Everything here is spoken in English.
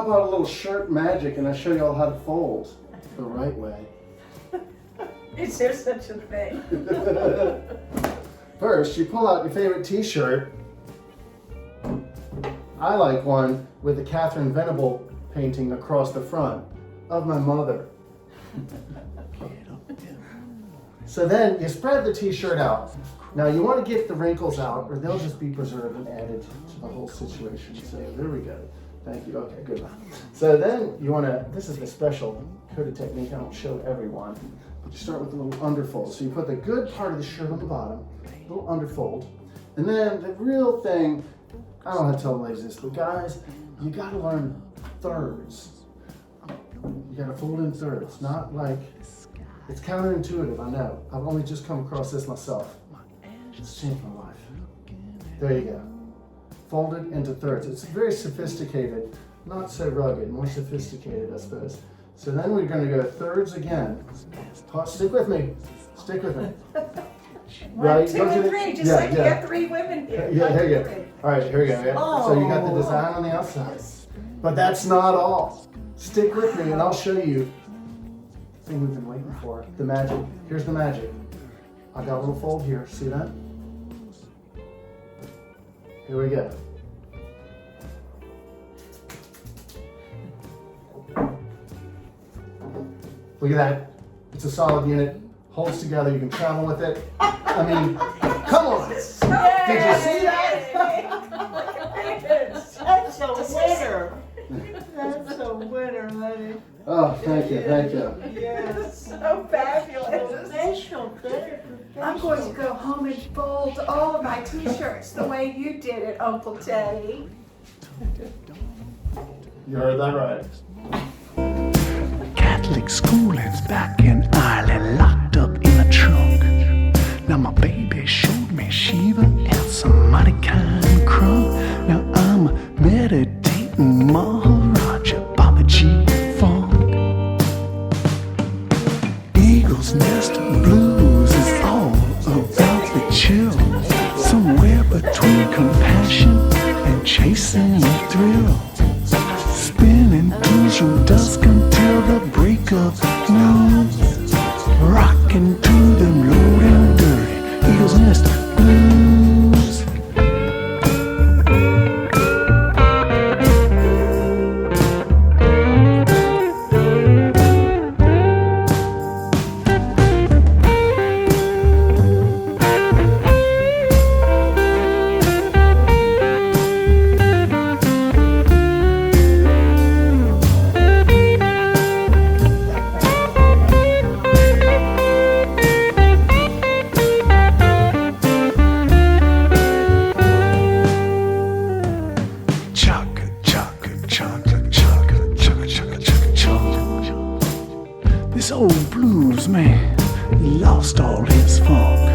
about a little shirt magic and I show you all how to fold the right way. Is there such a thing? First, you pull out your favorite t-shirt. I like one with a Catherine Venable painting across the front of my mother. So then you spread the t-shirt out. Now you want to get the wrinkles out or they'll just be preserved and added to the whole situation. So there we go. Thank you. Okay, good. So then you want to, this is the special coded technique I don't show everyone, but you start with a little underfold. So you put the good part of the shirt on the bottom, a little underfold. And then the real thing, I don't know how to tell the ladies this, but guys, you got to learn thirds. You got to fold in thirds, not like, it's counterintuitive, I know. I've only just come across this myself. It's changed my life. There you go. Folded into thirds. It's very sophisticated, not so rugged, more sophisticated, I suppose. So then we're going to go thirds again. Stick with me. Stick with me. One, two, and three, just like you got three women here. Yeah, here you go. All right, here we go. Yeah. So you got the design on the outside. But that's not all. Stick with me and I'll show you the thing we've been waiting for. The magic. Here's the magic. I got a little fold here. See that? Here we go. Look at that. It's a solid unit. Holds together. You can travel with it. I mean, come on. Did you see that? That's a winner. That's a winner, honey. Oh, thank you. Thank you. Yes. So fabulous. Special, better. I'm going to go home and fold all of my t-shirts the way you did it, Uncle Teddy. You heard that right. Catholic schooling's back in Ireland, locked up in a trunk. Now my baby showed me Shiva and some mighty kind crunk. Now I'm meditating Maharaja Baba G Funk. Eagle's Nest Blues is all about the chill, somewhere between compassion and chasing a thrill. Spinning blues from dusk until the break of noon, rocking to them loud and dirty Eagles Nest Blues. This old blues man lost all his funk.